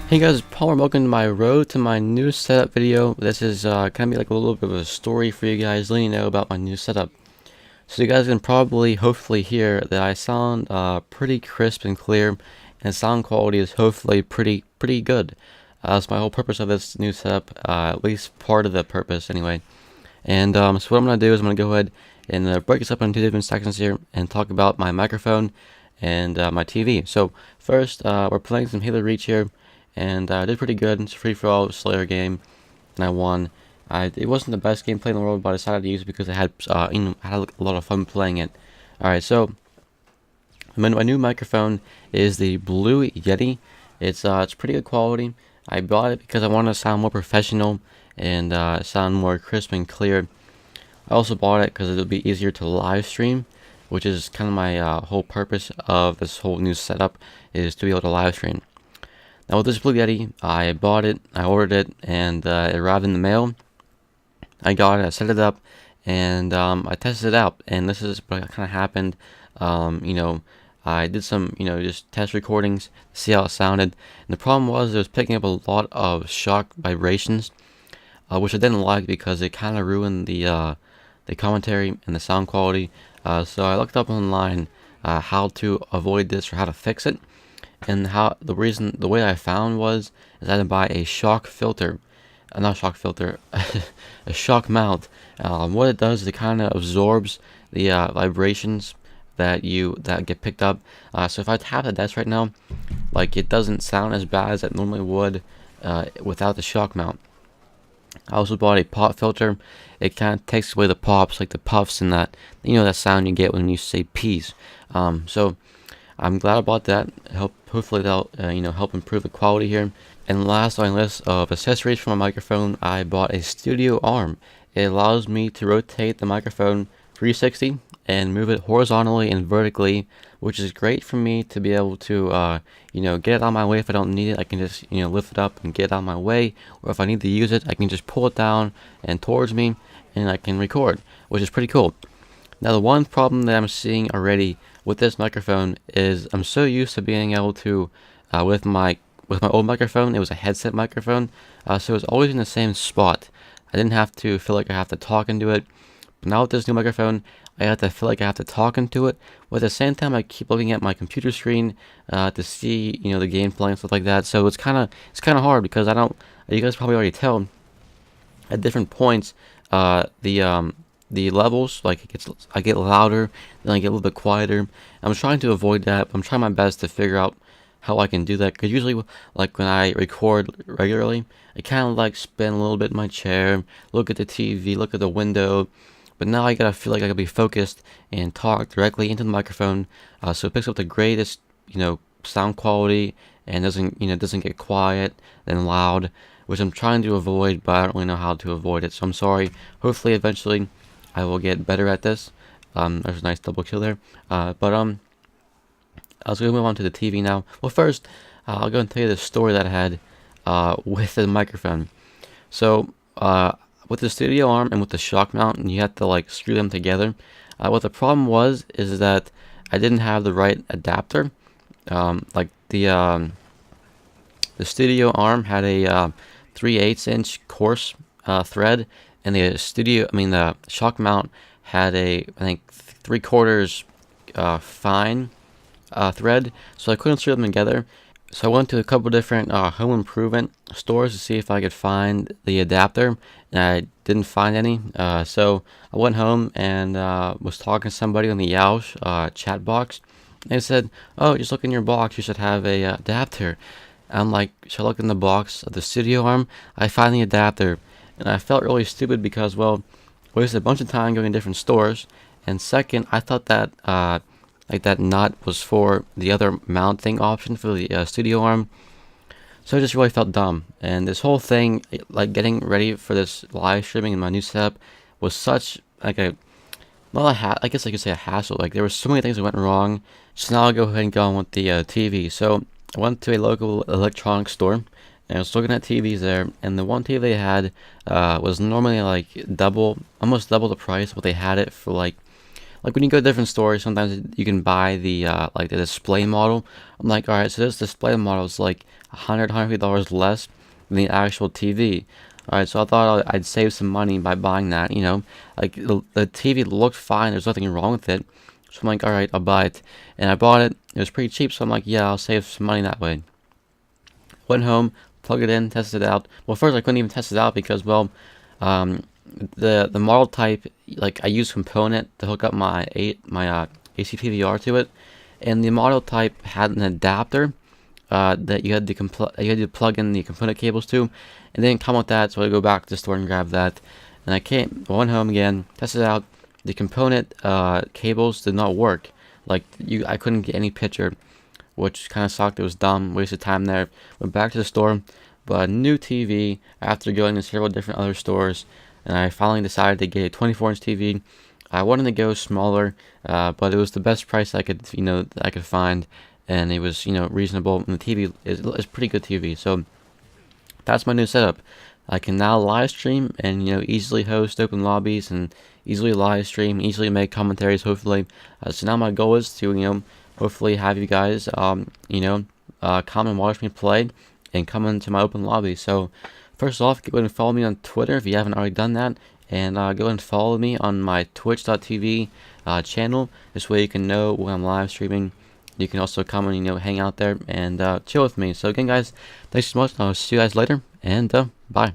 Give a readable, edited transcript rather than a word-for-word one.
Hey guys, Paul, and welcome to my road to my new setup video. This is gonna be like a little bit of a story for you guys, letting you know about my new setup. So you guys can probably, hopefully, hear that I sound pretty crisp and clear, and sound quality is hopefully pretty good. That's my whole purpose of this new setup, at least part of the purpose anyway. And so what I'm gonna do is I'm gonna go ahead and break this up into two different sections here and talk about my microphone and my TV. So first, we're playing some Halo Reach here, and I did pretty good. It's a free-for-all Slayer game, and I won. It wasn't the best gameplay in the world, but I decided to use it because I had I had a lot of fun playing it. All right, so my new microphone is the Blue Yeti. It's pretty good quality. I bought it because I wanted to sound more professional and sound more crisp and clear. I also bought it because it'll be easier to live stream, which is kind of my whole purpose of this whole new setup, is to be able to live stream. Now with this Blue Yeti, I bought it, I ordered it, and it arrived in the mail. I got it, I set it up, and I tested it out. And this is what kind of happened. I did some, just test recordings to see how it sounded. And the problem was it was picking up a lot of shock vibrations, which I didn't like because it kind of ruined the commentary and the sound quality. So I looked up online how to avoid this or how to fix it. And the way I found was is I had to buy a shock filter, not shock filter, a shock mount. What it does is it kind of absorbs the vibrations that get picked up. So if I tap the desk right now, like, it doesn't sound as bad as it normally would without the shock mount. I also bought a pop filter. It kind of takes away the pops, like the puffs and that, that sound you get when you say peas. So I'm glad I bought that. Hopefully that'll help improve the quality here. And last on my list of accessories for my microphone, I bought a studio arm. It allows me to rotate the microphone 360 and move it horizontally and vertically, which is great for me to be able to get it out of my way. If I don't need it, I can just lift it up and get it out of my way. Or if I need to use it, I can just pull it down and towards me, and I can record, which is pretty cool. Now the one problem that I'm seeing already with this microphone is I'm so used to being able to, with my old microphone, it was a headset microphone, so it was always in the same spot. I didn't have to feel like I have to talk into it. But now with this new microphone, I have to feel like I have to talk into it. But at the same time, I keep looking at my computer screen to see the gameplay and stuff like that. So it's kind of hard because I don't. You guys probably already tell at different points the levels, like I get louder, then I get a little bit quieter. I'm trying to avoid that. I'm trying my best to figure out how I can do that, because usually, like, when I record regularly, I kind of like spin a little bit in my chair, look at the TV, look at the window. But now I gotta feel like I gotta be focused and talk directly into the microphone, so it picks up the greatest sound quality and doesn't get quiet and loud, which I'm trying to avoid, but I don't really know how to avoid it. So I'm sorry. Hopefully eventually I will get better at this. There's a nice double kill there. But I was going to move on to the TV now. Well, first, I'll go and tell you the story that I had with the microphone. So, with the studio arm and with the shock mount, and you have to like screw them together. What the problem was is that I didn't have the right adapter. Like the studio arm had a 3/8" coarse thread, and the shock mount had a, I think, 3/4 fine thread, so I couldn't screw them together. So I went to a couple different home improvement stores to see if I could find the adapter, and I didn't find any. So I went home and was talking to somebody on the Yoush chat box. They said, "Oh, just look in your box. You should have a adapter." I'm like, should I look in the box of the studio arm? I find the adapter, and I felt really stupid because, well, I wasted a bunch of time going to different stores. And second, I thought that that nut was for the other mounting option for the studio arm. So I just really felt dumb. And this whole thing, like getting ready for this live streaming in my new setup, was such like I guess I could say a hassle. Like, there were so many things that went wrong. So now I'll go ahead and go on with the TV. So I went to a local electronics store, and I was looking at TVs there, and the one TV they had was normally like almost double the price, but they had it for like like when you go to different stores, sometimes you can buy the like the display model. I'm like, all right, so this display model is like $150 less than the actual TV. All right, so I thought I'd save some money by buying that. You know, like the TV looked fine. There's nothing wrong with it. So I'm like, all right, I'll buy it, and I bought it. It was pretty cheap, so I'm like, yeah, I'll save some money that way. Went home, plugged it in, tested it out. Well, first I couldn't even test it out because, well, um, the model type, like I used component to hook up my AC PVR to it, and the model type had an adapter that you had to plug in the component cables to, and they didn't come with that. So I go back to the store and grab that, and went home again, tested it out. The component cables did not work. Like I couldn't get any picture, which kind of sucked. It was dumb, wasted time there. Went back to the store, bought a new TV after going to several different other stores, and I finally decided to get a 24-inch TV. I wanted to go smaller, but it was the best price I could, that I could find, and it was, reasonable. And the TV is pretty good TV. So that's my new setup. I can now live stream and easily host open lobbies and easily live stream, easily make commentaries. Hopefully, so now my goal is to hopefully have you guys come and watch me play and come into my open lobby. So first off, go ahead and follow me on Twitter if you haven't already done that, and go ahead and follow me on my twitch.tv channel. This way you can know when I'm live streaming. You can also come and hang out there and chill with me. So again, guys, thanks so much. I'll see you guys later, and bye.